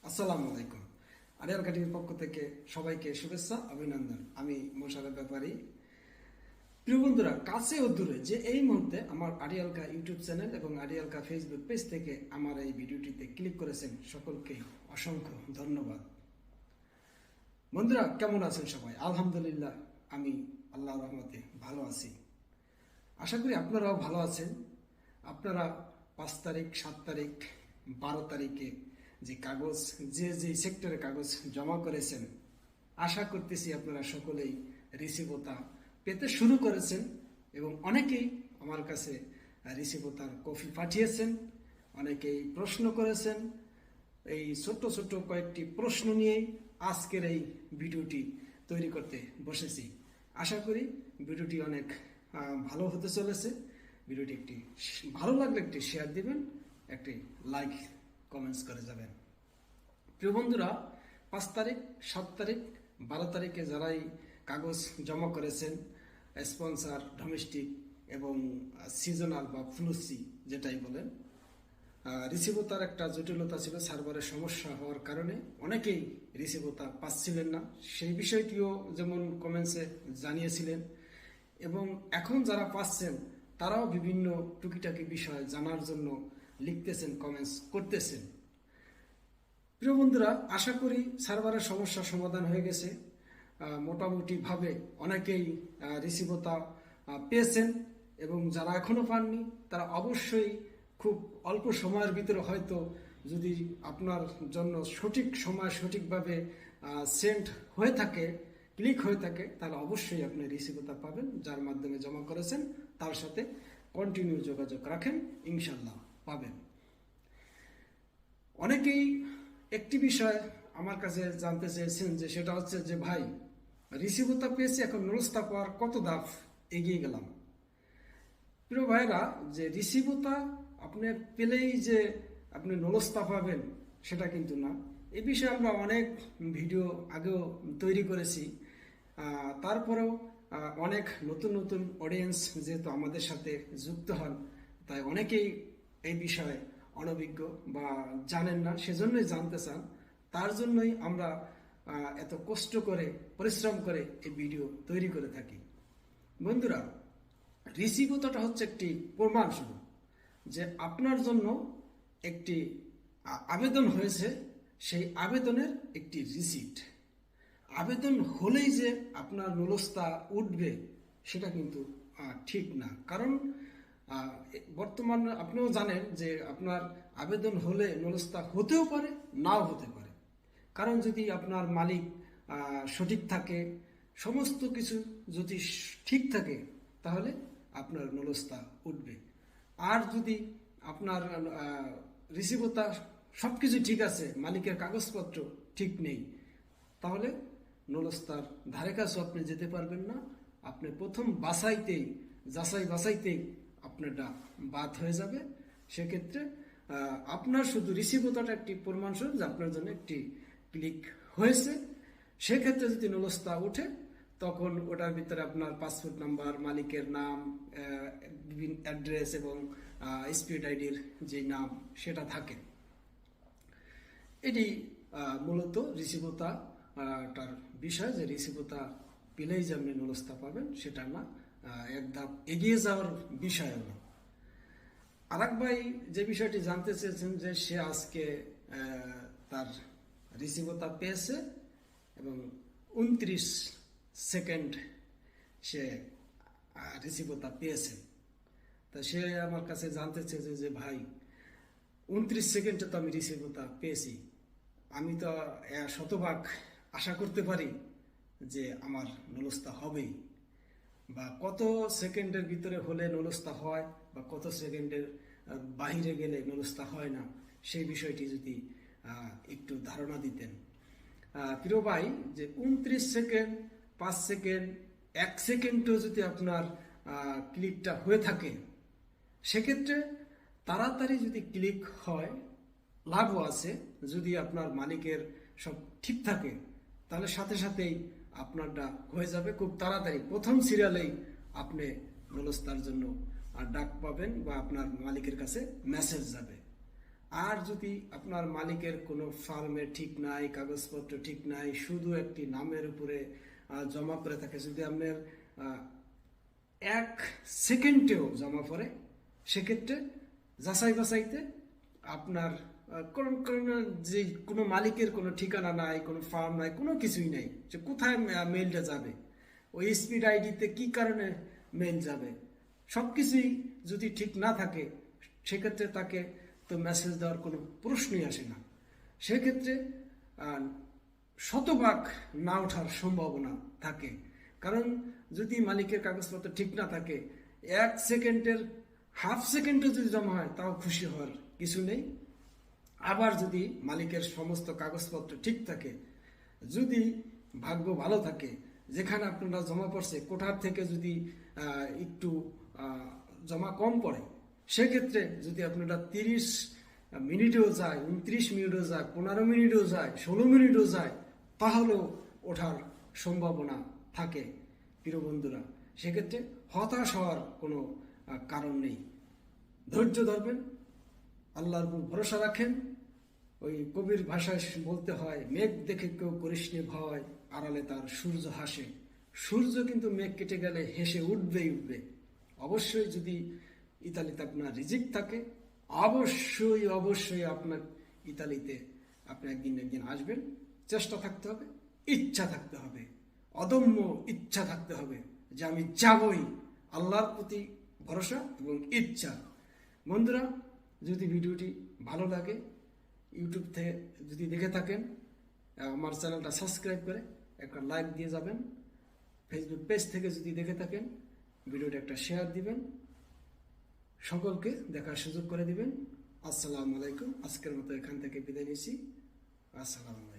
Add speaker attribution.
Speaker 1: আসসালামু আলাইকুম। আরিয়াল কাটিংয়ের পক্ষ থেকে সবাইকে শুভেচ্ছা, অভিনন্দন। আমি মোশাররফ ব্যাপারী। প্রিয় বন্ধুরা, কাছে ও দূরে যে এই মুহূর্তে আমার আরিয়ালকা ইউটিউব চ্যানেল এবং আরিয়ালকা ফেসবুক পেজ থেকে আমার এই ভিডিওটিতে ক্লিক করেছেন, সকলকে অসংখ্য ধন্যবাদ। বন্ধুরা, কেমন আছেন সবাই? আলহামদুলিল্লাহ, আমি আল্লাহর রহমতে ভালো আছি। আশা করি আপনারাও ভালো আছেন। আপনারা 5 তারিখ, 7 তারিখ, 12 তারিখে যে কাগজ, যে সেক্টরে কাগজ জমা করেছেন, আশা করতেছি আপনারা সকলেই রিসিভতা পেতে শুরু করেছেন এবং অনেকেই আমার কাছে রিসিভতার কপি পাঠিয়েছেন, অনেকেই প্রশ্ন করেছেন। এই ছোট্ট ছোট্ট কয়েকটি প্রশ্ন নিয়েই আজকের এই ভিডিওটি তৈরি করতে বসেছি। আশা করি ভিডিওটি অনেক ভালো হতে চলেছে। ভিডিওটি একটি ভালো লাগলে একটি শেয়ার দিবেন, একটি লাইক কমেন্টস করে যাবেন। প্রিয় বন্ধুরা, 5 তারিখ, 7 তারিখ, 12 তারিখে যারাই কাগজ জমা করেছেন, স্পন্সর, ডোমেস্টিক এবং সিজনাল বা ফ্লুসি যেটাই বলেন, রিসিভতার একটা জটিলতা ছিল। সার্ভারের সমস্যা হওয়ার কারণে অনেকেই রিসিভতা পাচ্ছিলেন না। সেই বিষয়টিও যেমন কমেন্টসে জানিয়েছিলেন এবং এখন যারা পাচ্ছেন তারাও বিভিন্ন টুকিটাকি বিষয় জানার জন্য লিখতেছেন, কমেন্টস করতেছেন। প্রিয় বন্ধুরা, আশা করি সার্ভারের সমস্যা সমাধান হয়ে গেছে। মোটামুটিভাবে অনেকেই রিসিভতা পেয়েছেন এবং যারা এখনো পাননি তারা অবশ্যই খুব অল্প সময়ের ভিতরে, হয়তো যদি আপনার জন্য সঠিক সময় সঠিকভাবে সেন্ড হয়ে থাকে, ক্লিক হয়ে থাকে, তাহলে অবশ্যই আপনি রিসিভতা পাবেন। যার মাধ্যমে জমা করেছেন তার সাথে কন্টিনিউ যোগাযোগ রাখেন, ইনশাল্লাহ পাবেন। অনেকেই একটি বিষয় আমার কাছে জানতে চেয়েছেন, যে সেটা হচ্ছে যে ভাই, রিসিভতা পেয়েছি, এখন নুরস্তা পাওয়ার কত ধাপ এগিয়ে গেলাম। প্রিয় ভাইরা, যে রিসিভতা আপনি পেলেই যে আপনি নলস্তা পাবেন সেটা কিন্তু না। এই বিষয়ে আমরা অনেক ভিডিও আগেও তৈরি করেছি। তারপরেও অনেক নতুন নতুন অডিয়েন্স যেহেতু আমাদের সাথে যুক্ত হন, তাই অনেকেই এই বিষয়ে অনভিজ্ঞ বা জানেন না, সেজন্যই জানতে চান। তার জন্যই আমরা এত কষ্ট করে, পরিশ্রম করে এই ভিডিও তৈরি করে থাকি। বন্ধুরা, রিসিভতাটা হচ্ছে একটি প্রমাণ শুধু যে আপনার জন্য একটি আবেদন হয়েছে, সেই আবেদনের একটি রিসিপ্ট। আবেদন হলেই যে আপনার নুলস্তা উঠবে সেটা কিন্তু ঠিক না। কারণ বর্তমান আপনিও জানেন যে আপনার আবেদন হলে নুলস্তা হতেও পারে, নাও হতে পারে। কারণ যদি আপনার মালিক সঠিক থাকে, সমস্ত কিছু যদি ঠিক থাকে, তাহলে আপনার নুলস্তা উঠবে। আর যদি আপনার রিসিভতা সব কিছু ঠিক আছে, মালিকের কাগজপত্র ঠিক নেই, তাহলে নুলস্তার ধারে কাছেও আপনি যেতে পারবেন না। আপনি প্রথম যাচাই বাছাইতেই আপনারটা বাদ হয়ে যাবে। সেক্ষেত্রে আপনার শুধু রিসিভতাটা একটি প্রমাণস্বরূপ যে আপনার জন্য একটি ক্লিক হয়েছে। সেক্ষেত্রে যদি নুলস্তা ওঠে, তখন ওটার ভিতরে আপনার পাসপোর্ট নাম্বার, মালিকের নাম, অ্যাড্রেস এবং স্পিড আইডির যে নাম সেটা থাকে। এটি মূলত রিসিভতা তার বিষয়, যে রিসিভতা পেলেই যে আপনি নুলস্তা পাবেন সেটা না, এক ধাপ এগিয়ে যাওয়ার বিষয় না। আরেক ভাই যে বিষয়টি জানতে চেয়েছেন, যে সে আজকে তার রিসিভতা পেয়েছে এবং 29 সেকেন্ড সে রিসিভতা পেয়েছে। তা সে আমার কাছে জানতে চেয়েছে যে ভাই, 29 সেকেন্ডে তো আমি রিসিভতা পেয়েছি, আমি তো শতভাগ আশা করতে পারি যে আমার নুলস্তা হবেই, বা কত সেকেন্ডের ভিতরে হলে নুলস্তা হয় বা কত সেকেন্ডের বাহিরে গেলে নুলস্তা হয় না, সেই বিষয়টি যদি একটু ধারণা দিতেন। প্রিয় ভাই, যে 29 সেকেন্ড, 5 সেকেন্ড, 1 সেকেন্ডও যদি আপনার ক্লিকটা হয়ে থাকে, সেক্ষেত্রে তাড়াতাড়ি যদি ক্লিক হয় লাভও আছে। যদি আপনার মালিকের সব ঠিক থাকে, তাহলে সাথে সাথেই আপনারটা হয়ে যাবে খুব তাড়াতাড়ি। প্রথম সিরিয়ালেই আপনি নুলস্তার জন্য ডাক পাবেন বা আপনার মালিকের কাছে মেসেজ যাবে। আর যদি আপনার মালিকের কোনো ফার্মে ঠিক নাই, কাগজপত্র ঠিক নাই, শুধু একটি নামের উপরে জমা করে থাকে, যদি আপনার 1 সেকেন্ডেও জমা পড়ে, সেক্ষেত্রে যাচাই বাছাইতে আপনার যে কোনো মালিকের কোনো ঠিকানা নাই, কোনো ফার্ম নাই, কোনো কিছুই নাই, যে কোথায় মেইলটা যাবে, ওই স্পিড আইডিতে কি কারণে মেইল যাবে, সব কিছুই যদি ঠিক না থাকে, সেক্ষেত্রে তাকে তো মেসেজ দেওয়ার কোনো প্রশ্নই আসে না। সেক্ষেত্রে শতভাগ না ওঠার সম্ভাবনা থাকে। কারণ যদি মালিকের কাগজপত্র ঠিক না থাকে, 1 সেকেন্ডের 1/2 সেকেন্ডে যদি জমা হয়, তাও খুশি হওয়ার কিছু নেই। আবার যদি মালিকের সমস্ত কাগজপত্র ঠিক থাকে, যদি ভাগ্য ভালো থাকে, যেখানে আপনারা জমা পড়ছে কোঠার থেকে যদি একটু জমা কম পড়ে, সেক্ষেত্রে যদি আপনারা 30 মিনিটেও যায়, 29 মিনিটও যায়, 15 মিনিটও যায়, 16 মিনিটও যায়, তাহলেও ওঠার সম্ভাবনা থাকে। প্রিয় বন্ধুরা, সেক্ষেত্রে হতাশ হওয়ার কোনো কারণ নেই। ধৈর্য ধরবেন, আল্লাহর উপর ভরসা রাখেন। ওই কবির ভাষায় বলতে হয়, মেঘ দেখে কেউ করিসনি ভয়, আড়ালে তার সূর্য হাসে। সূর্য কিন্তু মেঘ কেটে গেলে হেসে উঠবেই উঠবে। অবশ্যই যদি ইতালিতে আপনার রিজিক থাকে, অবশ্যই অবশ্যই আপনার ইতালিতে আপনি একদিন আসবেন। চেষ্টা থাকতে হবে, ইচ্ছা থাকতে হবে, অদম্য ইচ্ছা থাকতে হবে যে আমি যাবই। আল্লাহর প্রতি ভরসা এবং ইচ্ছা। বন্ধুরা, যদি ভিডিওটি ভালো লাগে, ইউটিউব থেকে যদি দেখে থাকেন, আমার চ্যানেলটা সাবস্ক্রাইব করে একটা লাইক দিয়ে যাবেন। ফেসবুক পেজ থেকে যদি দেখে থাকেন, ভিডিওটা একটা শেয়ার দিবেন, সকলকে দেখার সুযোগ করে দিবেন। আসসালামু আলাইকুম। আজকের মতো এখান থেকে বিদায় নিচ্ছি। আসসালামু আলাইকুম।